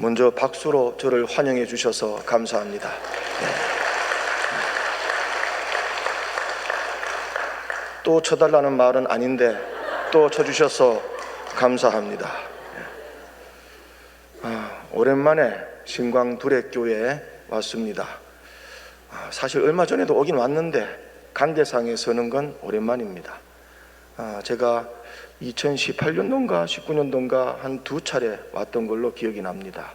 먼저 박수로 저를 환영해 주셔서 감사합니다. 네. 또 쳐달라는 말은 아닌데 또 쳐주셔서 감사합니다. 오랜만에 신광두레교회에 왔습니다. 사실 얼마 전에도 오긴 왔는데 간대상에 서는 건 오랜만입니다. 제가 2018년도인가 19년도인가 한 두 차례 왔던 걸로 기억이 납니다.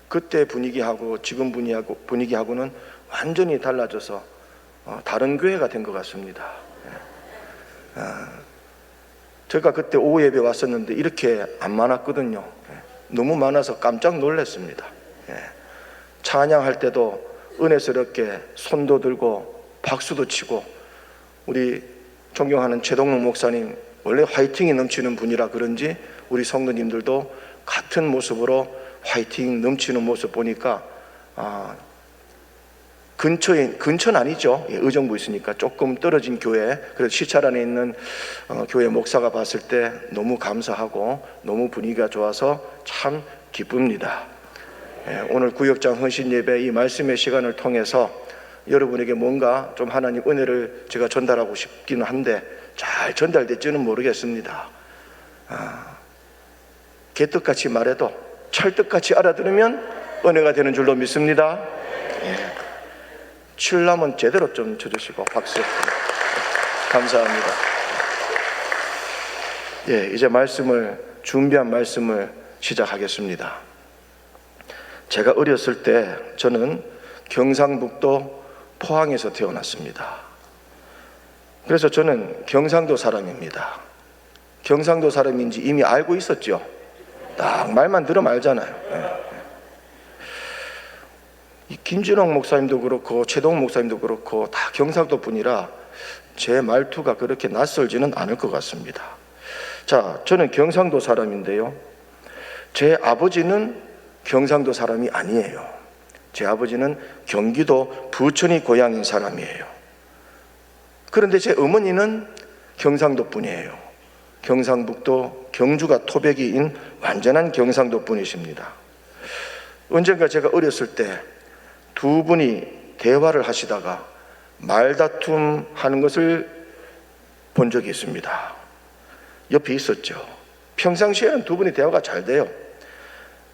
그때 분위기하고 지금 분위기하고는 완전히 달라져서 다른 교회가 된 것 같습니다. 제가 그때 오후 예배 왔었는데 이렇게 안 많았거든요. 너무 많아서 깜짝 놀랐습니다. 찬양할 때도 은혜스럽게 손도 들고 박수도 치고, 우리 존경하는 최동록 목사님 원래 화이팅이 넘치는 분이라 그런지 우리 성도님들도 같은 모습으로 화이팅 넘치는 모습 보니까 근처는 아니죠. 의정부 있으니까 조금 떨어진 교회, 그래서 시찰 안에 있는 교회 목사가 봤을 때 너무 감사하고 너무 분위기가 좋아서 참 기쁩니다. 오늘 구역장 헌신 예배 이 말씀의 시간을 통해서 여러분에게 뭔가 좀 하나님 은혜를 제가 전달하고 싶기는 한데 잘 전달될지는 모르겠습니다. 개떡같이 말해도 찰떡같이 알아들으면 은혜가 되는 줄로 믿습니다. 칠남은 제대로 좀 쳐주시고 박수. 감사합니다. 이제 준비한 말씀을 시작하겠습니다. 제가 어렸을 때 저는 경상북도 포항에서 태어났습니다. 그래서 저는 경상도 사람입니다. 경상도 사람인지 이미 알고 있었죠. 딱 말만 들으면 알잖아요. 이 김진홍 목사님도 그렇고 최동욱 목사님도 그렇고 다 경상도 분이라 제 말투가 그렇게 낯설지는 않을 것 같습니다. 자, 저는 경상도 사람인데요, 제 아버지는 경상도 사람이 아니에요. 제 아버지는 경기도 부천이 고향인 사람이에요. 그런데 제 어머니는 경상도 분이에요. 경상북도 경주가 토백이인 완전한 경상도 분이십니다. 언젠가 제가 어렸을 때 두 분이 대화를 하시다가 말다툼 하는 것을 본 적이 있습니다. 옆에 있었죠. 평상시에는 두 분이 대화가 잘 돼요.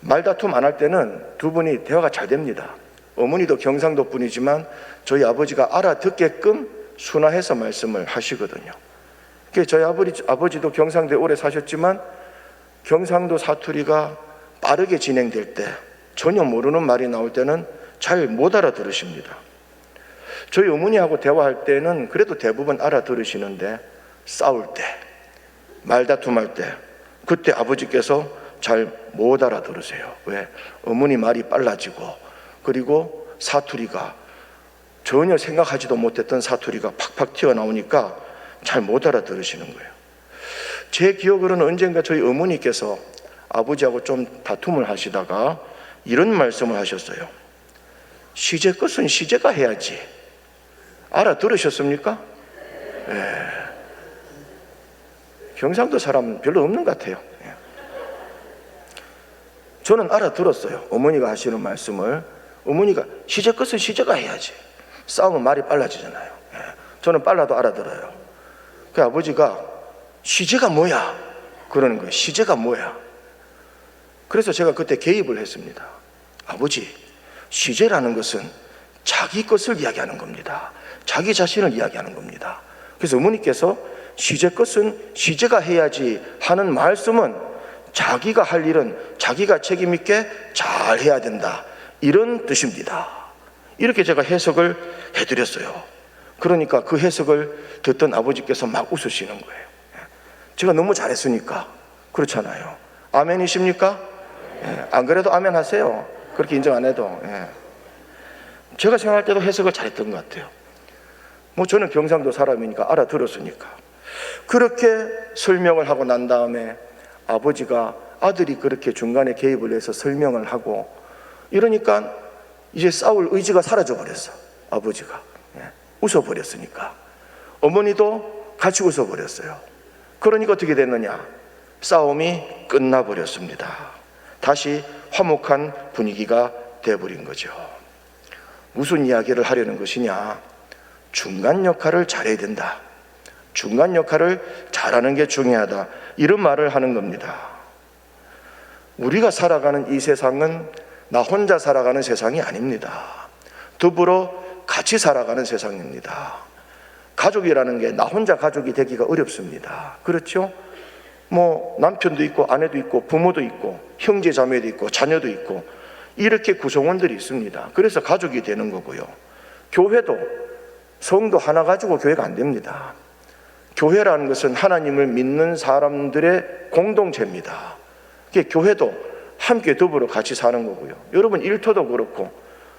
말다툼 안 할 때는 두 분이 대화가 잘 됩니다. 어머니도 경상도 분이지만 저희 아버지가 알아듣게끔 순화해서 말씀을 하시거든요. 저희 아버지도 경상도에 오래 사셨지만 경상도 사투리가 빠르게 진행될 때, 전혀 모르는 말이 나올 때는 잘 못 알아들으십니다. 저희 어머니하고 대화할 때는 그래도 대부분 알아들으시는데 싸울 때, 말다툼할 때, 그때 아버지께서 잘 못 알아들으세요. 왜? 어머니 말이 빨라지고, 그리고 사투리가 전혀 생각하지도 못했던 사투리가 팍팍 튀어나오니까 잘 못 알아들으시는 거예요. 제 기억으로는 언젠가 저희 어머니께서 아버지하고 좀 다툼을 하시다가 이런 말씀을 하셨어요. 시제 것은 시제가 해야지. 알아들으셨습니까? 경상도 사람은 별로 없는 것 같아요. 저는 알아들었어요. 어머니가 하시는 말씀을. 어머니가 시제 것은 시제가 해야지. 싸우면 말이 빨라지잖아요. 저는 빨라도 알아들어요. 그 아버지가 시제가 뭐야? 그러는 거예요. 시제가 뭐야? 그래서 제가 그때 개입을 했습니다. 아버지, 시제라는 것은 자기 것을 이야기하는 겁니다. 자기 자신을 이야기하는 겁니다. 그래서 어머니께서 시제 것은 시제가 해야지 하는 말씀은 자기가 할 일은 자기가 책임 있게 잘 해야 된다, 이런 뜻입니다. 이렇게 제가 해석을 해드렸어요. 그러니까 그 해석을 듣던 아버지께서 막 웃으시는 거예요. 제가 너무 잘했으니까. 그렇잖아요. 아멘이십니까? 안 그래도 아멘 하세요. 그렇게 인정 안 해도. 제가 생각할 때도 해석을 잘했던 것 같아요. 저는 경상도 사람이니까 알아들었으니까. 그렇게 설명을 하고 난 다음에 아버지가, 아들이 그렇게 중간에 개입을 해서 설명을 하고 이러니까 이제 싸울 의지가 사라져 버렸어. 아버지가 웃어버렸으니까. 어머니도 같이 웃어버렸어요. 그러니까 어떻게 됐느냐? 싸움이 끝나버렸습니다. 다시 화목한 분위기가 되어버린 거죠. 무슨 이야기를 하려는 것이냐? 중간 역할을 잘해야 된다. 중간 역할을 잘하는 게 중요하다. 이런 말을 하는 겁니다. 우리가 살아가는 이 세상은 나 혼자 살아가는 세상이 아닙니다. 더불어 같이 살아가는 세상입니다. 가족이라는 게 나 혼자 가족이 되기가 어렵습니다. 그렇죠? 남편도 있고 아내도 있고 부모도 있고 형제 자매도 있고 자녀도 있고 이렇게 구성원들이 있습니다. 그래서 가족이 되는 거고요. 교회도 성도 하나 가지고 교회가 안 됩니다. 교회라는 것은 하나님을 믿는 사람들의 공동체입니다. 교회도 함께 더불어 같이 사는 거고요. 여러분 일터도 그렇고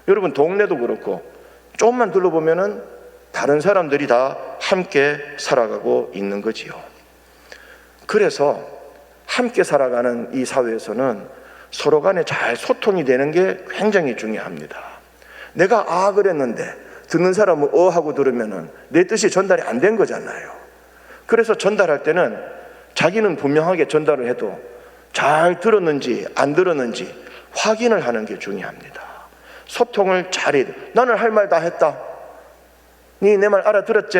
여러분 동네도 그렇고 조금만 둘러보면은 다른 사람들이 다 함께 살아가고 있는 거지요. 그래서 함께 살아가는 이 사회에서는 서로 간에 잘 소통이 되는 게 굉장히 중요합니다. 내가 그랬는데 듣는 사람은 하고 들으면은 내 뜻이 전달이 안 된 거잖아요. 그래서 전달할 때는 자기는 분명하게 전달을 해도 잘 들었는지 안 들었는지 확인을 하는 게 중요합니다. 소통을 잘해야 돼. 나는 할 말 다 했다. 네 내 말 알아들었지?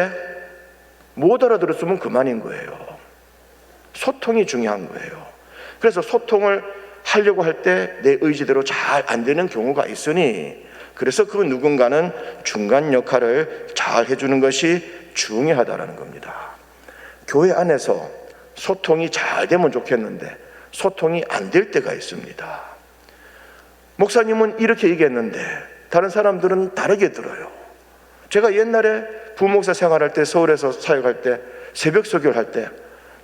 못 알아들었으면 그만인 거예요. 소통이 중요한 거예요. 그래서 소통을 하려고 할 때 내 의지대로 잘 안 되는 경우가 있으니 그래서 그 누군가는 중간 역할을 잘 해주는 것이 중요하다는 겁니다. 교회 안에서 소통이 잘 되면 좋겠는데 소통이 안 될 때가 있습니다. 목사님은 이렇게 얘기했는데 다른 사람들은 다르게 들어요. 제가 옛날에 부목사 생활할 때 서울에서 사역할 때 새벽 설교를 할 때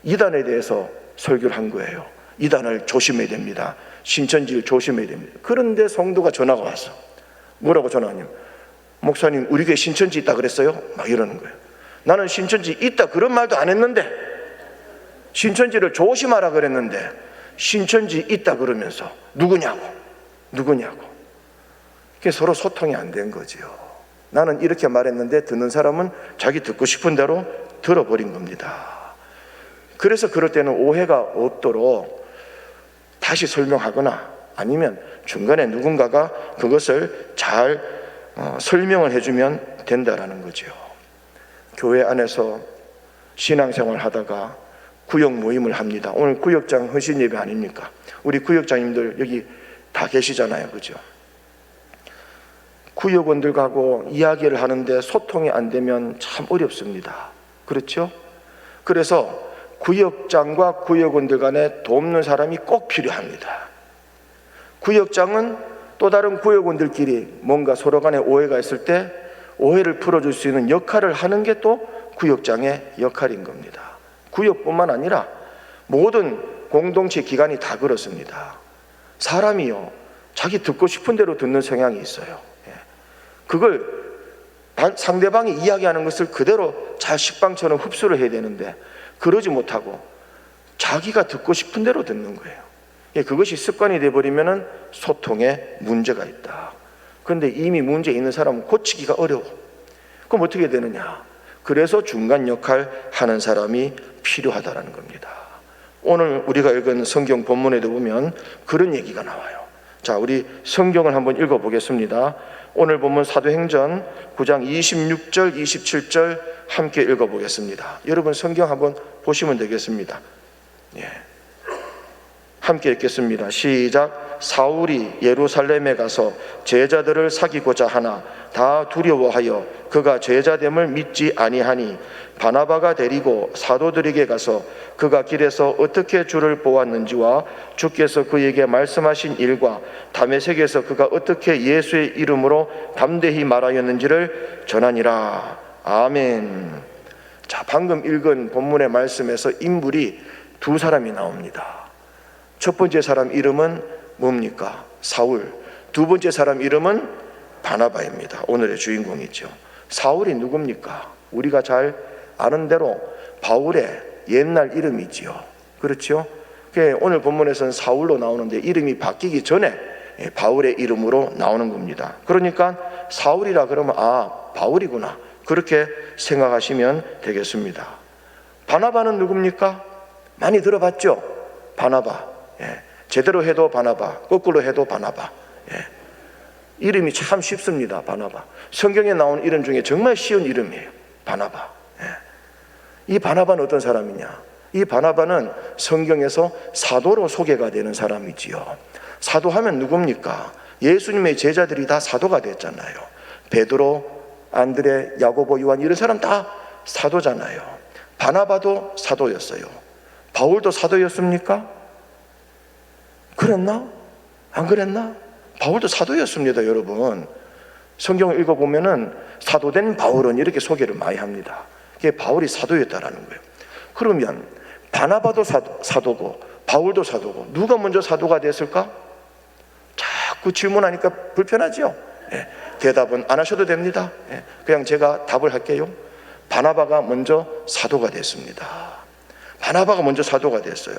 이단에 대해서 설교를 한 거예요. 이단을 조심해야 됩니다. 신천지를 조심해야 됩니다. 그런데 성도가 전화가 왔어. 뭐라고 전화하냐면 목사님 우리 교회 신천지 있다 그랬어요? 막 이러는 거예요. 나는 신천지 있다 그런 말도 안 했는데 신천지를 조심하라 그랬는데 신천지 있다 그러면서 누구냐고 서로 소통이 안 된 거지요. 나는 이렇게 말했는데 듣는 사람은 자기 듣고 싶은 대로 들어버린 겁니다. 그래서 그럴 때는 오해가 없도록 다시 설명하거나 아니면 중간에 누군가가 그것을 잘 설명을 해주면 된다라는 거죠. 교회 안에서 신앙생활 하다가 구역 모임을 합니다. 오늘 구역장 헌신 예배 아닙니까? 우리 구역장님들 여기 다 계시잖아요. 그죠? 구역원들하고 이야기를 하는데 소통이 안 되면 참 어렵습니다. 그렇죠? 그래서 구역장과 구역원들 간에 돕는 사람이 꼭 필요합니다. 구역장은 또 다른 구역원들끼리 뭔가 서로 간에 오해가 있을 때 오해를 풀어줄 수 있는 역할을 하는 게 또 구역장의 역할인 겁니다. 구역뿐만 아니라 모든 공동체 기관이 다 그렇습니다. 사람이요, 자기 듣고 싶은 대로 듣는 성향이 있어요. 그걸 상대방이 이야기하는 것을 그대로 잘 식빵처럼 흡수를 해야 되는데 그러지 못하고 자기가 듣고 싶은 대로 듣는 거예요. 그것이 습관이 되어버리면 소통에 문제가 있다. 그런데 이미 문제 있는 사람은 고치기가 어려워. 그럼 어떻게 되느냐? 그래서 중간 역할 하는 사람이 필요하다는 겁니다. 오늘 우리가 읽은 성경 본문에도 보면 그런 얘기가 나와요. 자, 우리 성경을 한번 읽어보겠습니다. 오늘 본문 사도행전 9장 26절 27절 함께 읽어보겠습니다. 여러분 성경 한번 보시면 되겠습니다. 함께 읽겠습니다. 시작. 사울이 예루살렘에 가서 제자들을 사귀고자 하나 다 두려워하여 그가 제자됨을 믿지 아니하니 바나바가 데리고 사도들에게 가서 그가 길에서 어떻게 주를 보았는지와 주께서 그에게 말씀하신 일과 다메섹에서 그가 어떻게 예수의 이름으로 담대히 말하였는지를 전하니라. 아멘. 자, 방금 읽은 본문의 말씀에서 인물이 두 사람이 나옵니다. 첫 번째 사람 이름은 뭡니까? 사울. 두 번째 사람 이름은 바나바입니다. 오늘의 주인공이죠. 사울이 누굽니까? 우리가 잘 아는 대로 바울의 옛날 이름이지요. 그렇죠? 오늘 본문에서는 사울로 나오는데 이름이 바뀌기 전에 바울의 이름으로 나오는 겁니다. 그러니까 사울이라 그러면 바울이구나, 그렇게 생각하시면 되겠습니다. 바나바는 누굽니까? 많이 들어봤죠? 바나바. 제대로 해도 바나바, 거꾸로 해도 바나바. 이름이 참 쉽습니다. 바나바. 성경에 나온 이름 중에 정말 쉬운 이름이에요. 바나바. 이 바나바는 어떤 사람이냐? 이 바나바는 성경에서 사도로 소개가 되는 사람이지요. 사도하면 누굽니까? 예수님의 제자들이 다 사도가 됐잖아요. 베드로, 안드레, 야고보, 요한 이런 사람 다 사도잖아요. 바나바도 사도였어요. 바울도 사도였습니까? 그랬나? 안 그랬나? 바울도 사도였습니다, 여러분. 성경을 읽어보면은 사도된 바울은 이렇게 소개를 많이 합니다. 이게 바울이 사도였다라는 거예요. 그러면 바나바도 사도고 바울도 사도고 누가 먼저 사도가 됐을까? 자꾸 질문하니까 불편하죠? 대답은 안 하셔도 됩니다. 그냥 제가 답을 할게요. 바나바가 먼저 사도가 됐습니다. 바나바가 먼저 사도가 됐어요.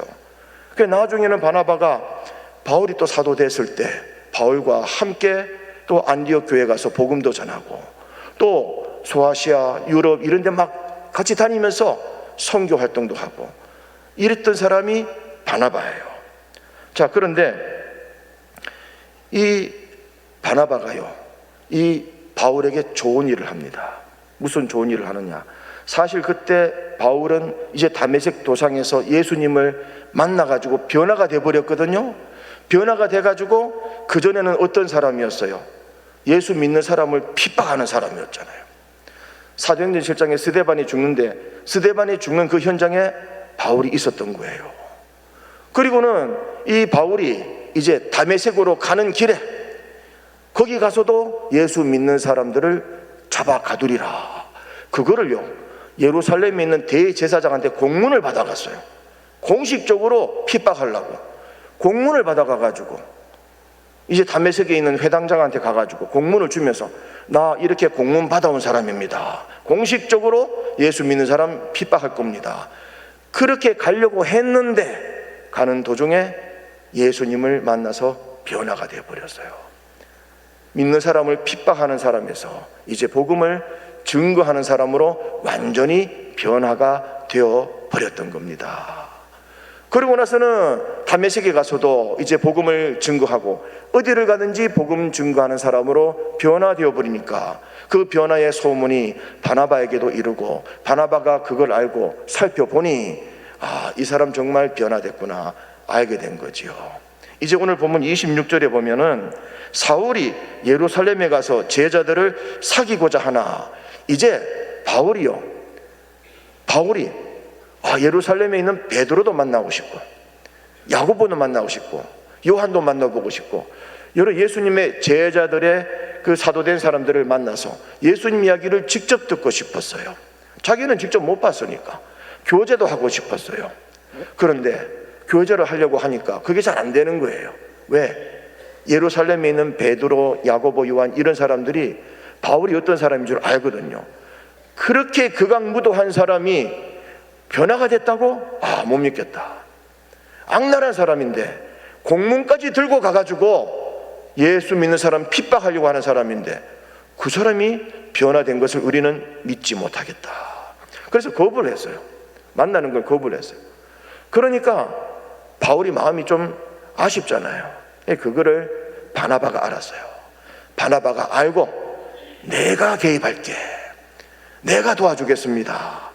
나중에는 바나바가 바울이 또 사도 됐을 때 바울과 함께 또 안디옥 교회 가서 복음도 전하고 또 소아시아, 유럽 이런 데 막 같이 다니면서 선교 활동도 하고 이랬던 사람이 바나바예요. 자, 그런데 이 바나바가요, 이 바울에게 좋은 일을 합니다. 무슨 좋은 일을 하느냐? 사실 그때 바울은 이제 다메섹 도상에서 예수님을 만나가지고 변화가 돼버렸거든요. 변화가 돼가지고 그전에는 어떤 사람이었어요? 예수 믿는 사람을 핍박하는 사람이었잖아요. 사도행전 7장에 스데반이 죽는데 스데반이 죽는 그 현장에 바울이 있었던 거예요. 그리고는 이 바울이 이제 다메섹으로 가는 길에 거기 가서도 예수 믿는 사람들을 잡아 가두리라. 그거를요, 예루살렘에 있는 대제사장한테 공문을 받아갔어요. 공식적으로 핍박하려고 공문을 받아가가지고 이제 다메섹에 있는 회당장한테 가가지고 공문을 주면서 나 이렇게 공문 받아온 사람입니다. 공식적으로 예수 믿는 사람 핍박할 겁니다. 그렇게 가려고 했는데 가는 도중에 예수님을 만나서 변화가 되어버렸어요. 믿는 사람을 핍박하는 사람에서 이제 복음을 증거하는 사람으로 완전히 변화가 되어버렸던 겁니다. 그리고 나서는 다메섹에 가서도 이제 복음을 증거하고 어디를 가든지 복음 증거하는 사람으로 변화되어 버리니까 그 변화의 소문이 바나바에게도 이르고 바나바가 그걸 알고 살펴보니 이 사람 정말 변화됐구나 알게 된 거지요. 이제 오늘 보면 26절에 보면은 사울이 예루살렘에 가서 제자들을 사귀고자 하나 이제 바울이 예루살렘에 있는 베드로도 만나고 싶고 야고보도 만나고 싶고 요한도 만나보고 싶고 여러 예수님의 제자들의 그 사도된 사람들을 만나서 예수님 이야기를 직접 듣고 싶었어요. 자기는 직접 못 봤으니까 교제도 하고 싶었어요. 그런데 교제를 하려고 하니까 그게 잘 안 되는 거예요. 왜? 예루살렘에 있는 베드로, 야고보, 요한 이런 사람들이 바울이 어떤 사람인 줄 알거든요. 그렇게 극악무도한 사람이 변화가 됐다고? 못 믿겠다. 악랄한 사람인데 공문까지 들고 가가지고 예수 믿는 사람 핍박하려고 하는 사람인데 그 사람이 변화된 것을 우리는 믿지 못하겠다. 그래서 거부를 했어요. 만나는 걸 거부를 했어요. 그러니까 바울이 마음이 좀 아쉽잖아요. 그거를 바나바가 알았어요. 바나바가 알고 내가 개입할게, 내가 도와주겠습니다.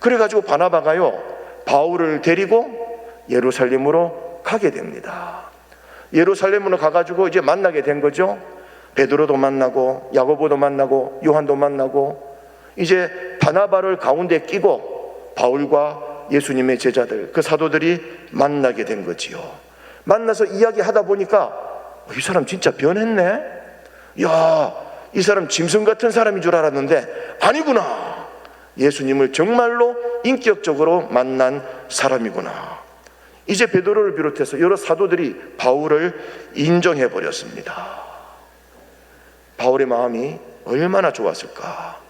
그래가지고 바나바가요 바울을 데리고 예루살렘으로 가게 됩니다. 예루살렘으로 가가지고 이제 만나게 된 거죠. 베드로도 만나고 야고보도 만나고 요한도 만나고 이제 바나바를 가운데 끼고 바울과 예수님의 제자들 그 사도들이 만나게 된 거지요. 만나서 이야기하다 보니까 이 사람 진짜 변했네. 야, 이 사람 짐승 같은 사람인 줄 알았는데 아니구나. 예수님을 정말로 인격적으로 만난 사람이구나. 이제 베드로를 비롯해서 여러 사도들이 바울을 인정해 버렸습니다. 바울의 마음이 얼마나 좋았을까.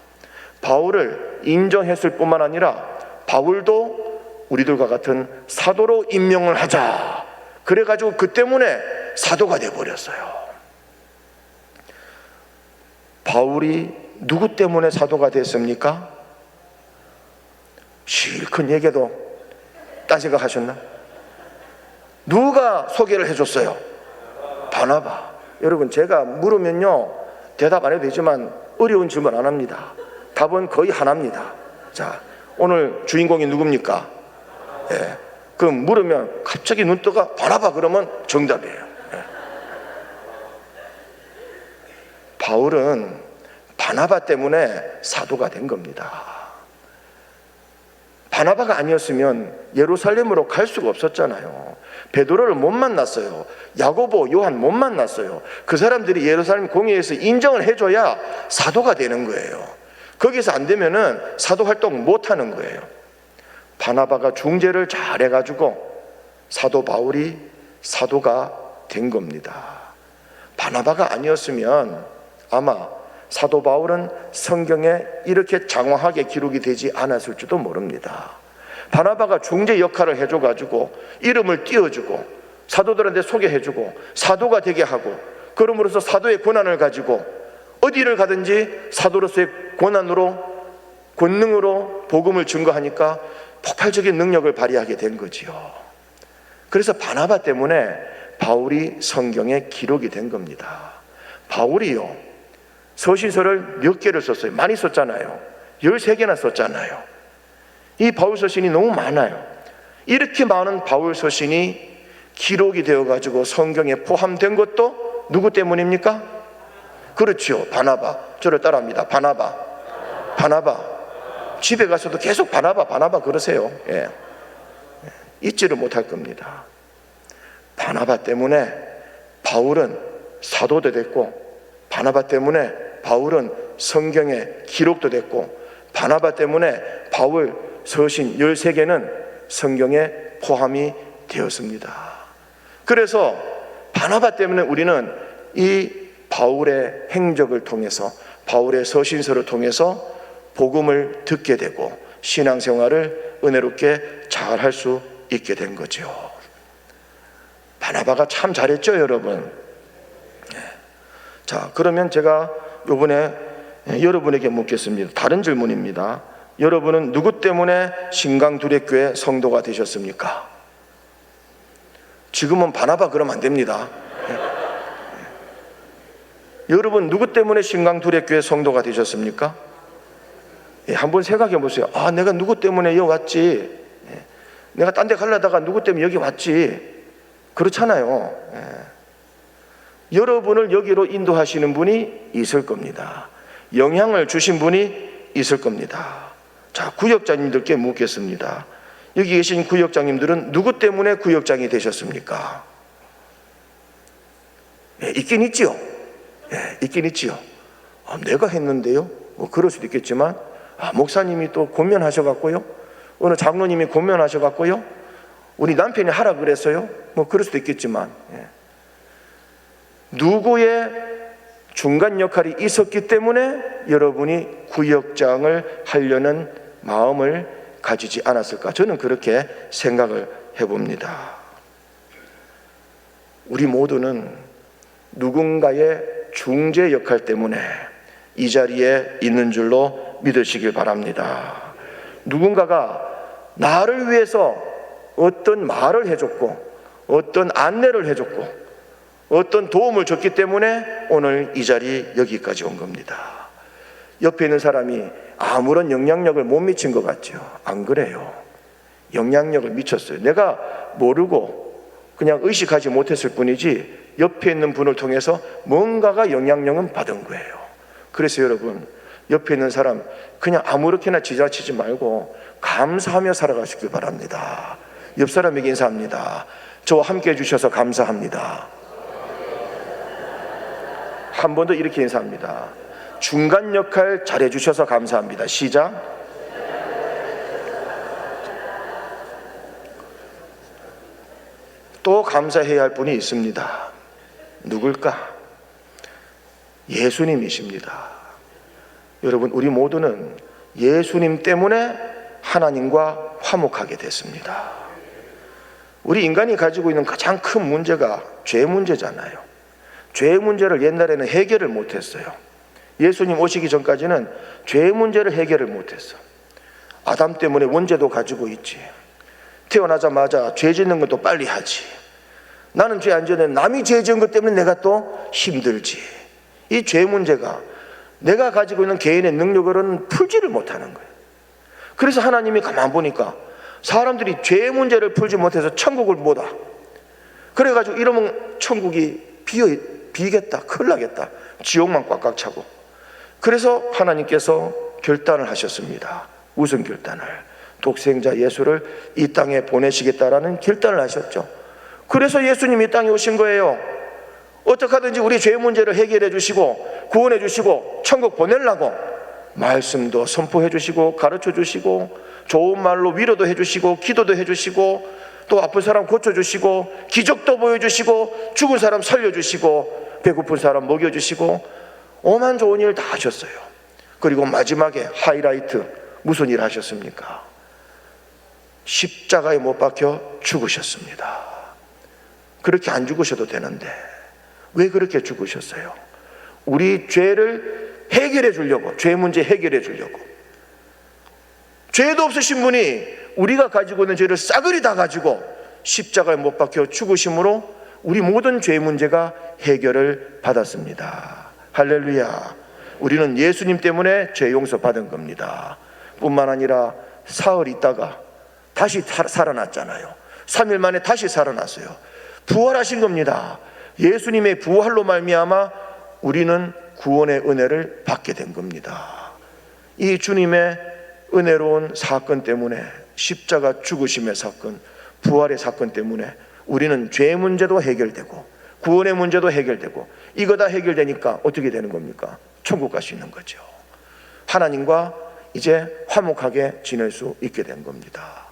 바울을 인정했을 뿐만 아니라 바울도 우리들과 같은 사도로 임명을 하자. 그래가지고 그 때문에 사도가 돼버렸어요. 바울이 누구 때문에 사도가 됐습니까? 실컷 얘기해도 딴 생각 하셨나? 누가 소개를 해줬어요? 바나바. 여러분, 제가 물으면요 대답 안 해도 되지만 어려운 질문 안 합니다. 답은 거의 하나입니다. 자, 오늘 주인공이 누굽니까? 예. 그럼 물으면 갑자기 눈 떠가 바나바 그러면 정답이에요. 예. 바울은 바나바 때문에 사도가 된 겁니다. 바나바가 아니었으면 예루살렘으로 갈 수가 없었잖아요. 베드로를 못 만났어요. 야고보, 요한 못 만났어요. 그 사람들이 예루살렘 공회에서 인정을 해줘야 사도가 되는 거예요. 거기서 안 되면은 사도 활동 못 하는 거예요. 바나바가 중재를 잘 해가지고 사도 바울이 사도가 된 겁니다. 바나바가 아니었으면 아마 사도 바울은 성경에 이렇게 장황하게 기록이 되지 않았을지도 모릅니다. 바나바가 중재 역할을 해줘가지고 이름을 띄워주고 사도들한테 소개해주고 사도가 되게 하고, 그럼으로써 사도의 권한을 가지고 어디를 가든지 사도로서의 권능으로 복음을 증거하니까 폭발적인 능력을 발휘하게 된 거지요. 그래서 바나바 때문에 바울이 성경에 기록이 된 겁니다. 바울이요 서신서를 몇 개를 썼어요? 많이 썼잖아요. 13개나 썼잖아요. 이 바울 서신이 너무 많아요. 이렇게 많은 바울 서신이 기록이 되어가지고 성경에 포함된 것도 누구 때문입니까? 그렇죠, 바나바. 저를 따라합니다. 바나바. 집에 가서도 계속 바나바 그러세요. 예. 잊지를 못할 겁니다. 바나바 때문에 바울은 사도도 됐고, 바나바 때문에 바울은 성경에 기록도 됐고, 바나바 때문에 바울 서신 13개는 성경에 포함이 되었습니다. 그래서 바나바 때문에 우리는 이 바울의 행적을 통해서, 바울의 서신서를 통해서 복음을 듣게 되고 신앙생활을 은혜롭게 잘 할 수 있게 된 거죠. 바나바가 참 잘했죠, 여러분. 자, 그러면 제가 이번에 여러분에게 묻겠습니다. 다른 질문입니다. 여러분은 누구 때문에 신강두레교회 성도가 되셨습니까? 지금은 바나바 그러면 안 됩니다. 여러분 누구 때문에 신강두레교회 성도가 되셨습니까? 한번 생각해 보세요. 아, 내가 누구 때문에 여기 왔지? 내가 딴 데 가려다가 누구 때문에 여기 왔지? 그렇잖아요. 여러분을 여기로 인도하시는 분이 있을 겁니다. 영향을 주신 분이 있을 겁니다. 자, 구역장님들께 묻겠습니다. 여기 계신 구역장님들은 누구 때문에 구역장이 되셨습니까? 있긴 있지요. 있긴 있지요. 내가 했는데요. 뭐 그럴 수도 있겠지만, 목사님이 또 권면하셔갖고요, 어느 장로님이 권면하셔갖고요, 우리 남편이 하라 그랬어요. 뭐 그럴 수도 있겠지만, 누구의 중간 역할이 있었기 때문에 여러분이 구역장을 하려는 마음을 가지지 않았을까? 저는 그렇게 생각을 해봅니다. 우리 모두는 누군가의 중재 역할 때문에 이 자리에 있는 줄로 믿으시길 바랍니다. 누군가가 나를 위해서 어떤 말을 해줬고, 어떤 안내를 해줬고, 어떤 도움을 줬기 때문에 오늘 이 자리 여기까지 온 겁니다. 옆에 있는 사람이 아무런 영향력을 못 미친 것 같죠? 안 그래요. 영향력을 미쳤어요. 내가 모르고 그냥 의식하지 못했을 뿐이지 옆에 있는 분을 통해서 뭔가가 영향력은 받은 거예요. 그래서 여러분, 옆에 있는 사람 그냥 아무렇게나 지나치지 말고 감사하며 살아가시길 바랍니다. 옆 사람에게 인사합니다. 저와 함께 해주셔서 감사합니다. 한 번 더 이렇게 인사합니다. 중간 역할 잘해주셔서 감사합니다. 시작. 또 감사해야 할 분이 있습니다. 누굴까? 예수님이십니다. 여러분, 우리 모두는 예수님 때문에 하나님과 화목하게 됐습니다. 우리 인간이 가지고 있는 가장 큰 문제가 죄 문제잖아요. 죄 문제를 옛날에는 해결을 못했어요. 예수님 오시기 전까지는 죄 문제를 해결을 못했어. 아담 때문에 원죄도 가지고 있지. 태어나자마자 죄 짓는 것도 빨리 하지. 나는 죄 안 지었는데 남이 죄 지은 것 때문에 내가 또 힘들지. 이 죄 문제가 내가 가지고 있는 개인의 능력으로는 풀지를 못하는 거예요. 그래서 하나님이 가만 보니까 사람들이 죄 문제를 풀지 못해서 천국을 못 와. 그래가지고 이러면 천국이 비겠다, 큰일 나겠다, 지옥만 꽉꽉 차고. 그래서 하나님께서 결단을 하셨습니다. 무슨 결단을? 독생자 예수를 이 땅에 보내시겠다라는 결단을 하셨죠. 그래서 예수님이 이 땅에 오신 거예요. 어떻게 하든지 우리 죄 문제를 해결해 주시고 구원해 주시고 천국 보내려고 말씀도 선포해 주시고 가르쳐 주시고 좋은 말로 위로도 해 주시고 기도도 해 주시고 또 아픈 사람 고쳐 주시고 기적도 보여 주시고 죽은 사람 살려 주시고 배고픈 사람 먹여 주시고 오만 좋은 일 다 하셨어요. 그리고 마지막에 하이라이트, 무슨 일 하셨습니까? 십자가에 못 박혀 죽으셨습니다. 그렇게 안 죽으셔도 되는데 왜 그렇게 죽으셨어요? 우리 죄를 해결해 주려고, 죄 문제 해결해 주려고. 죄도 없으신 분이 우리가 가지고 있는 죄를 싸그리 다 가지고 십자가에 못 박혀 죽으심으로 우리 모든 죄 문제가 해결을 받았습니다. 할렐루야. 우리는 예수님 때문에 죄 용서 받은 겁니다. 뿐만 아니라 사흘 있다가 다시 살아났잖아요. 3일 만에 다시 살아났어요. 부활하신 겁니다. 예수님의 부활로 말미암아 우리는 구원의 은혜를 받게 된 겁니다. 이 주님의 은혜로운 사건 때문에, 십자가 죽으심의 사건, 부활의 사건 때문에 우리는 죄 문제도 해결되고 구원의 문제도 해결되고, 이거 다 해결되니까 어떻게 되는 겁니까? 천국 갈 수 있는 거죠. 하나님과 이제 화목하게 지낼 수 있게 된 겁니다.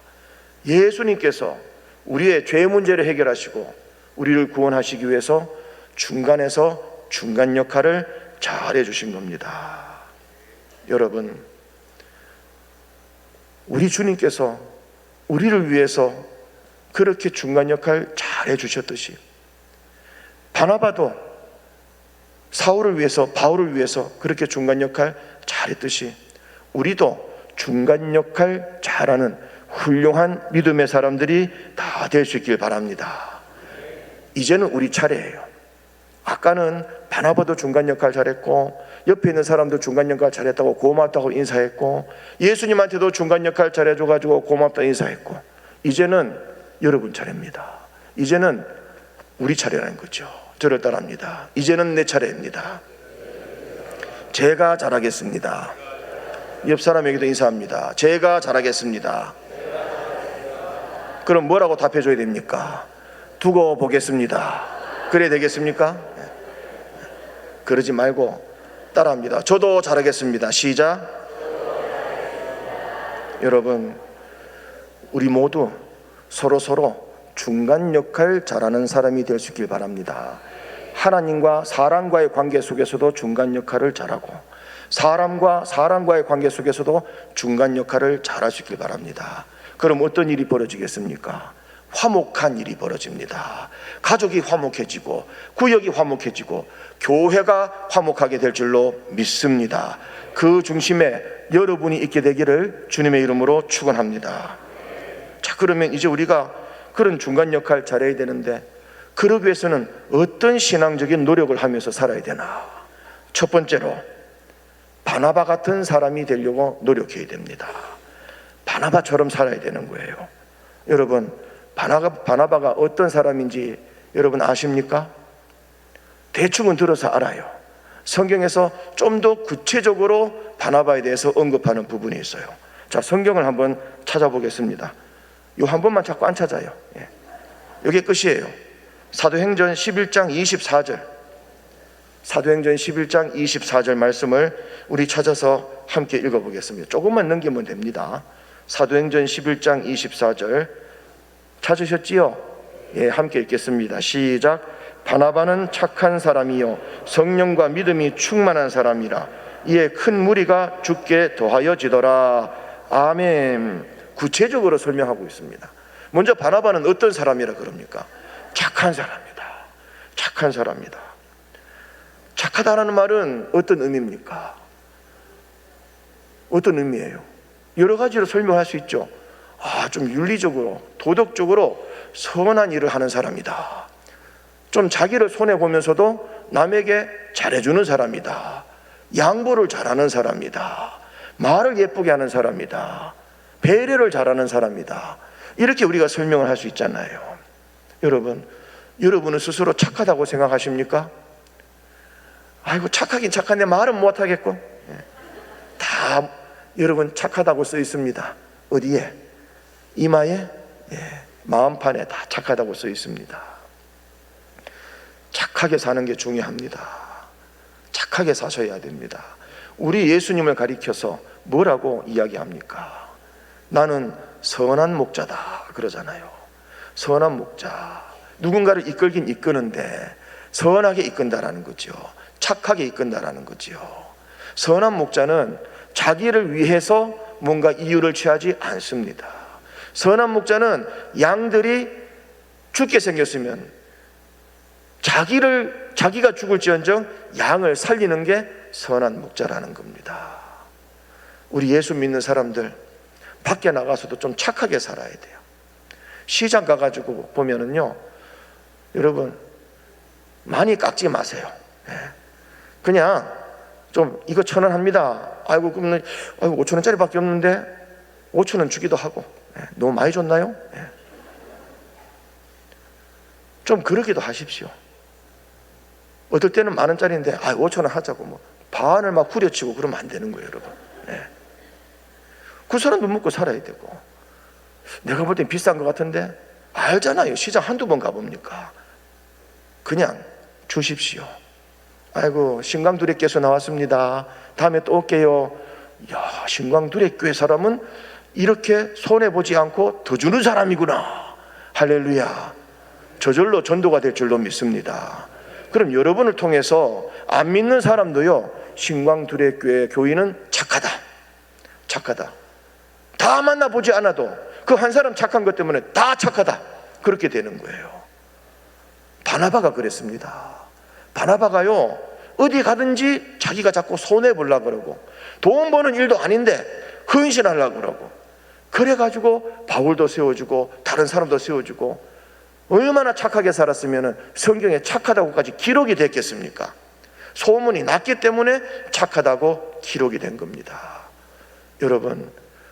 예수님께서 우리의 죄 문제를 해결하시고 우리를 구원하시기 위해서 중간에서 중간 역할을 잘 해주신 겁니다. 여러분, 우리 주님께서 우리를 위해서 그렇게 중간 역할 잘 해주셨듯이 바나바도 사울을 위해서, 바울을 위해서 그렇게 중간 역할 잘했듯이 우리도 중간 역할 잘하는 훌륭한 믿음의 사람들이 다 될 수 있길 바랍니다. 이제는 우리 차례예요. 아까는 바나바도 중간 역할 잘했고 옆에 있는 사람도 중간 역할 잘했다고 고맙다고 인사했고 예수님한테도 중간 역할 잘해줘가지고 고맙다 인사했고, 이제는 여러분 차례입니다. 이제는 우리 차례라는 거죠. 저를 따라합니다. 이제는 내 차례입니다. 제가 잘하겠습니다. 옆 사람에게도 인사합니다. 제가 잘하겠습니다. 그럼 뭐라고 답해줘야 됩니까? 두고 보겠습니다. 그래야 되겠습니까? 그러지 말고 따라합니다. 저도 잘하겠습니다. 시작. 여러분, 우리 모두 서로 중간 역할 잘하는 사람이 될 수 있길 바랍니다. 하나님과 사람과의 관계 속에서도 중간 역할을 잘하고 사람과 사람과의 관계 속에서도 중간 역할을 잘할 수 있길 바랍니다. 그럼 어떤 일이 벌어지겠습니까? 화목한 일이 벌어집니다. 가족이 화목해지고 구역이 화목해지고 교회가 화목하게 될 줄로 믿습니다. 그 중심에 여러분이 있게 되기를 주님의 이름으로 축원합니다. 자, 그러면 이제 우리가 그런 중간 역할 잘해야 되는데 그러기 위해서는 어떤 신앙적인 노력을 하면서 살아야 되나? 첫 번째로 바나바 같은 사람이 되려고 노력해야 됩니다. 바나바처럼 살아야 되는 거예요. 여러분, 바나바가 어떤 사람인지 여러분 아십니까? 대충은 들어서 알아요. 성경에서 좀 더 구체적으로 바나바에 대해서 언급하는 부분이 있어요. 자, 성경을 한번 찾아보겠습니다. 요 한 번만 자꾸 안 찾아요. 이게 끝이에요. 사도행전 11장 24절, 사도행전 11장 24절 말씀을 우리 찾아서 함께 읽어보겠습니다. 조금만 넘기면 됩니다. 사도행전 11장 24절 찾으셨지요? 예, 함께 읽겠습니다. 시작. 바나바는 착한 사람이요 성령과 믿음이 충만한 사람이라 이에 큰 무리가 죽게 더하여지더라. 아멘. 구체적으로 설명하고 있습니다. 먼저 바나바는 어떤 사람이라 그럽니까? 착한 사람이다. 착한 사람이다. 착하다라는 말은 어떤 의미입니까? 어떤 의미예요? 여러 가지로 설명할 수 있죠. 좀 윤리적으로, 도덕적으로 선한 일을 하는 사람이다. 좀 자기를 손해보면서도 남에게 잘해주는 사람이다. 양보를 잘하는 사람이다. 말을 예쁘게 하는 사람이다. 배려를 잘하는 사람이다. 이렇게 우리가 설명을 할 수 있잖아요. 여러분은 스스로 착하다고 생각하십니까? 아이고 착하긴 착한데 말은 못하겠고. 다 여러분 착하다고 써 있습니다. 어디에? 이마에? 마음판에 다 착하다고 써 있습니다. 착하게 사는 게 중요합니다. 착하게 사셔야 됩니다. 우리 예수님을 가리켜서 뭐라고 이야기합니까? 나는 선한 목자다 그러잖아요. 선한 목자. 누군가를 이끌긴 이끄는데 선하게 이끈다라는 거죠. 착하게 이끈다라는 거죠. 선한 목자는 자기를 위해서 뭔가 이유를 취하지 않습니다. 선한 목자는 양들이 죽게 생겼으면 자기가 죽을지언정 양을 살리는 게 선한 목자라는 겁니다. 우리 예수 믿는 사람들 밖에 나가서도 좀 착하게 살아야 돼요. 시장 가가지고 보면은요, 여러분 많이 깎지 마세요. 그냥 좀 이거 1,000원 합니다. 아이고 그러면 5,000원짜리밖에 없는데 5,000원 주기도 하고. 너무 많이 줬나요? 좀 그러기도 하십시오. 어떨 때는 10,000원짜리인데 5,000원 하자고 뭐 반을 막 후려치고 그러면 안 되는 거예요, 여러분. 그 사람도 먹고 살아야 되고. 내가 볼 땐 비싼 것 같은데 알잖아요. 시장 한두 번 가봅니까? 그냥 주십시오. 아이고 신광두레교에서 나왔습니다. 다음에 또 올게요. 야, 신광두레교회 사람은 이렇게 손해보지 않고 더 주는 사람이구나. 할렐루야. 저절로 전도가 될 줄로 믿습니다. 그럼 여러분을 통해서 안 믿는 사람도요, 신광두레교회 교인은 착하다. 착하다. 다 만나보지 않아도 그 한 사람 착한 것 때문에 다 착하다. 그렇게 되는 거예요. 바나바가 그랬습니다. 바나바가요, 어디 가든지 자기가 자꾸 손해보려고 그러고 돈 버는 일도 아닌데 헌신하려고 그러고, 그래가지고 바울도 세워주고 다른 사람도 세워주고, 얼마나 착하게 살았으면 성경에 착하다고까지 기록이 됐겠습니까? 소문이 났기 때문에 착하다고 기록이 된 겁니다. 여러분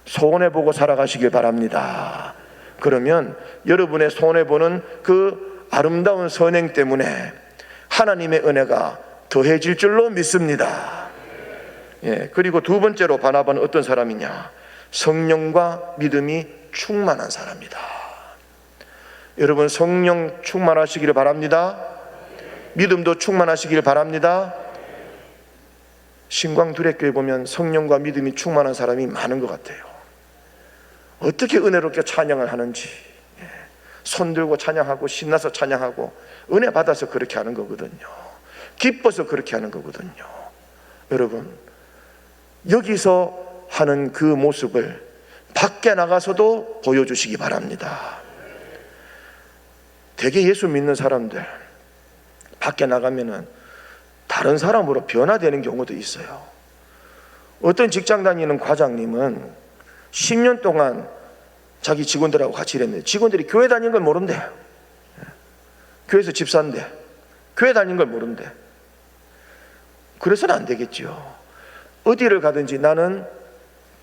손해보고 살아가시길 바랍니다. 그러면 여러분의 손해보는 그 아름다운 선행 때문에 하나님의 은혜가 더해질 줄로 믿습니다. 그리고 두 번째로 바나바는 어떤 사람이냐? 성령과 믿음이 충만한 사람이다. 여러분 성령 충만하시기를 바랍니다. 믿음도 충만하시기를 바랍니다. 신광두레교회 보면 성령과 믿음이 충만한 사람이 많은 것 같아요. 어떻게 은혜롭게 찬양을 하는지, 손들고 찬양하고 신나서 찬양하고 은혜 받아서 그렇게 하는 거거든요. 기뻐서 그렇게 하는 거거든요. 여러분 여기서 하는 그 모습을 밖에 나가서도 보여주시기 바랍니다. 되게 예수 믿는 사람들 밖에 나가면은 다른 사람으로 변화되는 경우도 있어요. 어떤 직장 다니는 과장님은 10년 동안 자기 직원들하고 같이 일했는데 직원들이 교회 다니는 걸 모른대. 교회에서 집사인데 교회 다니는 걸 모른대. 그래서는 안 되겠죠. 어디를 가든지 나는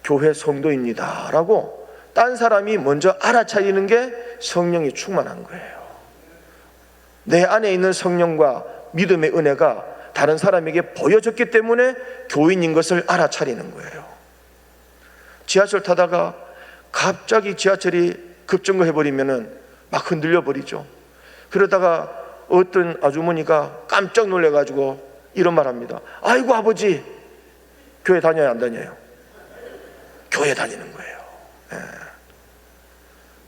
교회 성도입니다 라고 딴 사람이 먼저 알아차리는 게 성령이 충만한 거예요. 내 안에 있는 성령과 믿음의 은혜가 다른 사람에게 보여졌기 때문에 교인인 것을 알아차리는 거예요. 지하철 타다가 갑자기 지하철이 급정거 해버리면은 막 흔들려 버리죠. 그러다가 어떤 아주머니가 깜짝 놀래가지고 이런 말 합니다. 아이고 아버지, 교회 다녀요 안 다녀요? 교회 다니는 거예요.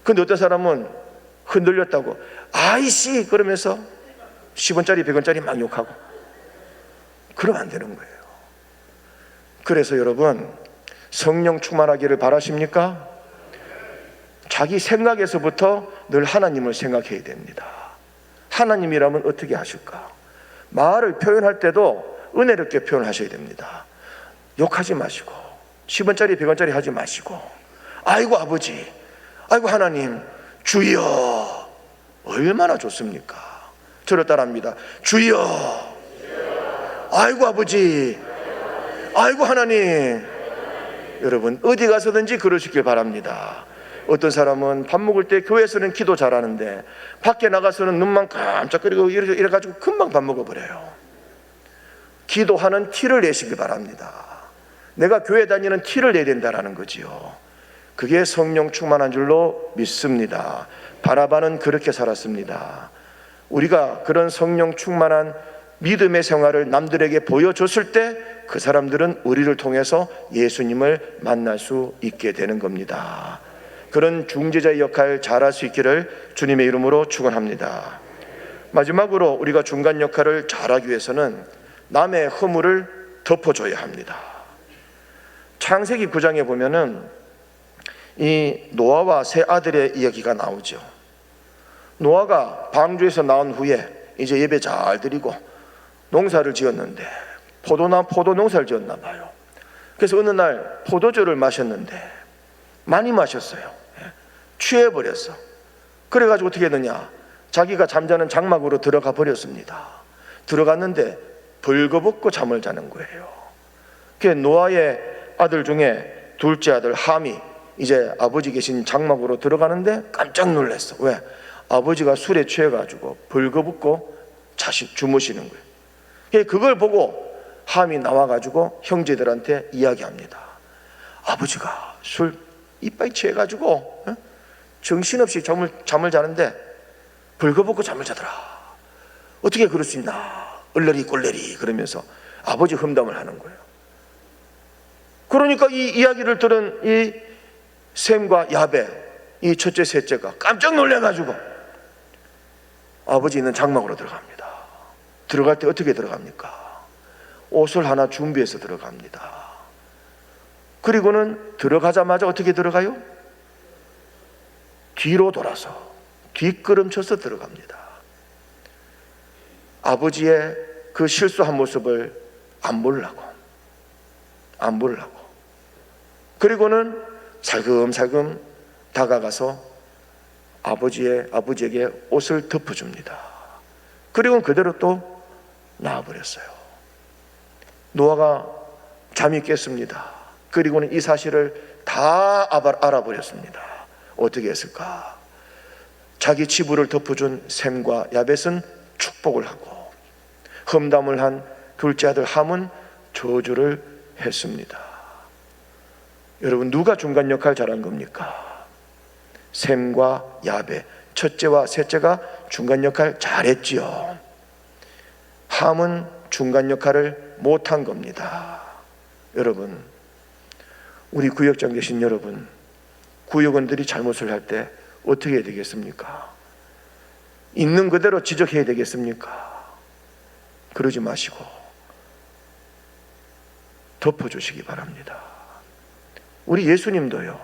근데 어떤 사람은 흔들렸다고 아이씨 그러면서 10원짜리 100원짜리 막 욕하고, 그러면 안 되는 거예요. 그래서 여러분 성령 충만하기를 바라십니까? 자기 생각에서부터 늘 하나님을 생각해야 됩니다. 하나님이라면 어떻게 하실까? 말을 표현할 때도 은혜롭게 표현하셔야 됩니다. 욕하지 마시고 10원짜리 100원짜리 하지 마시고 아이고 아버지, 아이고 하나님, 주여, 얼마나 좋습니까? 저를 따라합니다. 주여, 아이고 아버지, 아이고 하나님. 여러분 어디 가서든지 그러시길 바랍니다. 어떤 사람은 밥 먹을 때 교회에서는 기도 잘하는데 밖에 나가서는 눈만 깜짝거리고 이래가지고 금방 밥 먹어버려요. 기도하는 티를 내시길 바랍니다. 내가 교회 다니는 티를 내야 된다는 거지요. 그게 성령 충만한 줄로 믿습니다. 바나바는 그렇게 살았습니다. 우리가 그런 성령 충만한 믿음의 생활을 남들에게 보여줬을 때 그 사람들은 우리를 통해서 예수님을 만날 수 있게 되는 겁니다. 그런 중재자의 역할 잘할 수 있기를 주님의 이름으로 축원합니다. 마지막으로 우리가 중간 역할을 잘하기 위해서는 남의 허물을 덮어줘야 합니다. 창세기 9장에 보면은 이 노아와 세 아들의 이야기가 나오죠. 노아가 방주에서 나온 후에 이제 예배 잘 드리고 농사를 지었는데 포도 농사를 지었나 봐요. 그래서 어느 날 포도주를 마셨는데 많이 마셨어요. 취해버렸어. 그래가지고 어떻게 했느냐, 자기가 잠자는 장막으로 들어가 버렸습니다. 들어갔는데 벌거벗고 잠을 자는 거예요. 그게 노아의 아들 중에 둘째 아들 함이 이제 아버지 계신 장막으로 들어가는데 깜짝 놀랐어. 왜? 아버지가 술에 취해가지고 벌거벗고 주무시는 거예요. 그걸 보고 함이 나와가지고 형제들한테 이야기합니다. 아버지가 술 이빨 취해가지고 정신없이 잠을 자는데 벌거벗고 잠을 자더라. 어떻게 그럴 수 있나? 얼레리 꼴레리 그러면서 아버지 험담을 하는 거예요. 그러니까 이 이야기를 들은 이 셈과 야베, 이 첫째 셋째가 깜짝 놀래가지고 아버지 있는 장막으로 들어갑니다. 들어갈 때 어떻게 들어갑니까? 옷을 하나 준비해서 들어갑니다. 그리고는 들어가자마자 어떻게 들어가요? 뒤로 돌아서 뒷걸음쳐서 들어갑니다. 아버지의 그 실수한 모습을 안 보려고. 그리고는 살금살금 다가가서 아버지에게 옷을 덮어줍니다. 그리고는 그대로 또 나와버렸어요. 노아가 잠이 깼습니다. 그리고는 이 사실을 다 알아버렸습니다. 어떻게 했을까? 자기 치부를 덮어준 셈과 야벳은 축복을 하고 험담을 한 둘째 아들 함은 저주를 했습니다. 여러분 누가 중간 역할 잘한 겁니까? 셈과 야벳, 첫째와 셋째가 중간 역할 잘했지요. 함은 중간 역할을 못한 겁니다. 여러분, 우리 구역장 계신 여러분, 구역원들이 잘못을 할 때 어떻게 해야 되겠습니까? 있는 그대로 지적해야 되겠습니까? 그러지 마시고 덮어주시기 바랍니다. 우리 예수님도요,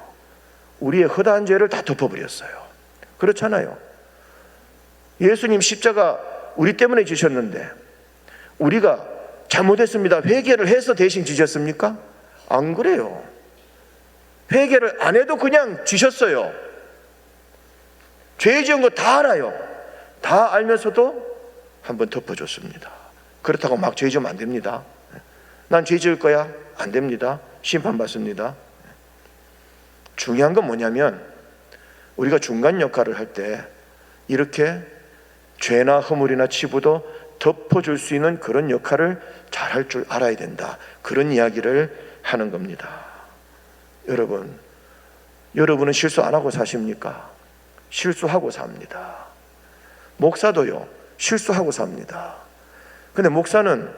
우리의 허다한 죄를 다 덮어버렸어요. 그렇잖아요. 예수님 십자가 우리 때문에 지셨는데 우리가 잘못했습니다, 회개를 해서 대신 지셨습니까? 안 그래요. 회개를 안 해도 그냥 지셨어요. 죄 지은 거 다 알아요. 다 알면서도 한번 덮어줬습니다. 그렇다고 막 죄 지으면 안 됩니다. 난 죄 지을 거야, 안 됩니다. 심판받습니다. 중요한 건 뭐냐면 우리가 중간 역할을 할 때 이렇게 죄나 허물이나 치부도 덮어줄 수 있는 그런 역할을 잘할 줄 알아야 된다. 그런 이야기를 하는 겁니다. 여러분은 실수 안 하고 사십니까? 실수하고 삽니다. 목사도요, 실수하고 삽니다. 근데 목사는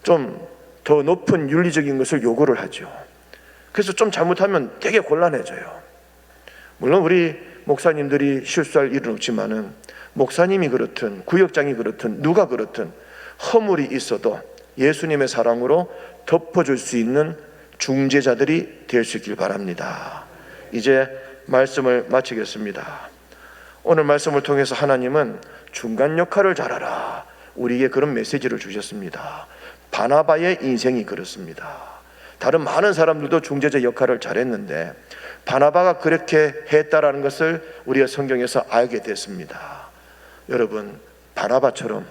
좀 더 높은 윤리적인 것을 요구를 하죠. 그래서 좀 잘못하면 되게 곤란해져요. 물론 우리 목사님들이 실수할 일은 없지만은 목사님이 그렇든 구역장이 그렇든 누가 그렇든 허물이 있어도 예수님의 사랑으로 덮어줄 수 있는 중재자들이 될 수 있길 바랍니다. 이제 말씀을 마치겠습니다. 오늘 말씀을 통해서 하나님은 중간 역할을 잘하라, 우리에게 그런 메시지를 주셨습니다. 바나바의 인생이 그렇습니다. 다른 많은 사람들도 중재자 역할을 잘했는데 바나바가 그렇게 했다라는 것을 우리가 성경에서 알게 됐습니다. 여러분, 바나바처럼,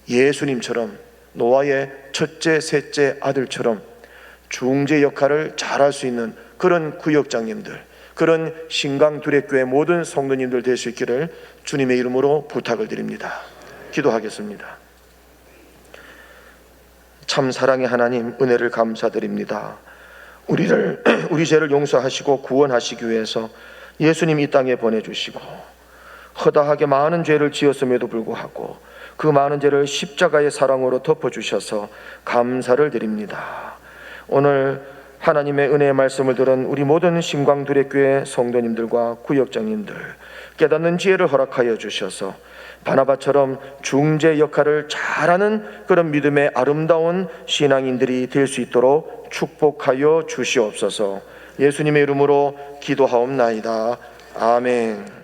예수님처럼, 노아의 첫째, 셋째 아들처럼 중재 역할을 잘할 수 있는 그런 구역장님들, 그런 신강두레교회 모든 성도님들 될 수 있기를 주님의 이름으로 부탁을 드립니다. 기도하겠습니다. 참 사랑의 하나님, 은혜를 감사드립니다. 우리 죄를 용서하시고 구원하시기 위해서 예수님 이 땅에 보내주시고 허다하게 많은 죄를 지었음에도 불구하고 그 많은 죄를 십자가의 사랑으로 덮어주셔서 감사를 드립니다. 오늘 하나님의 은혜의 말씀을 들은 우리 모든 신광두레교회 성도님들과 구역장님들, 깨닫는 지혜를 허락하여 주셔서 바나바처럼 중재 역할을 잘하는 그런 믿음의 아름다운 신앙인들이 될 수 있도록 축복하여 주시옵소서. 예수님의 이름으로 기도하옵나이다. 아멘.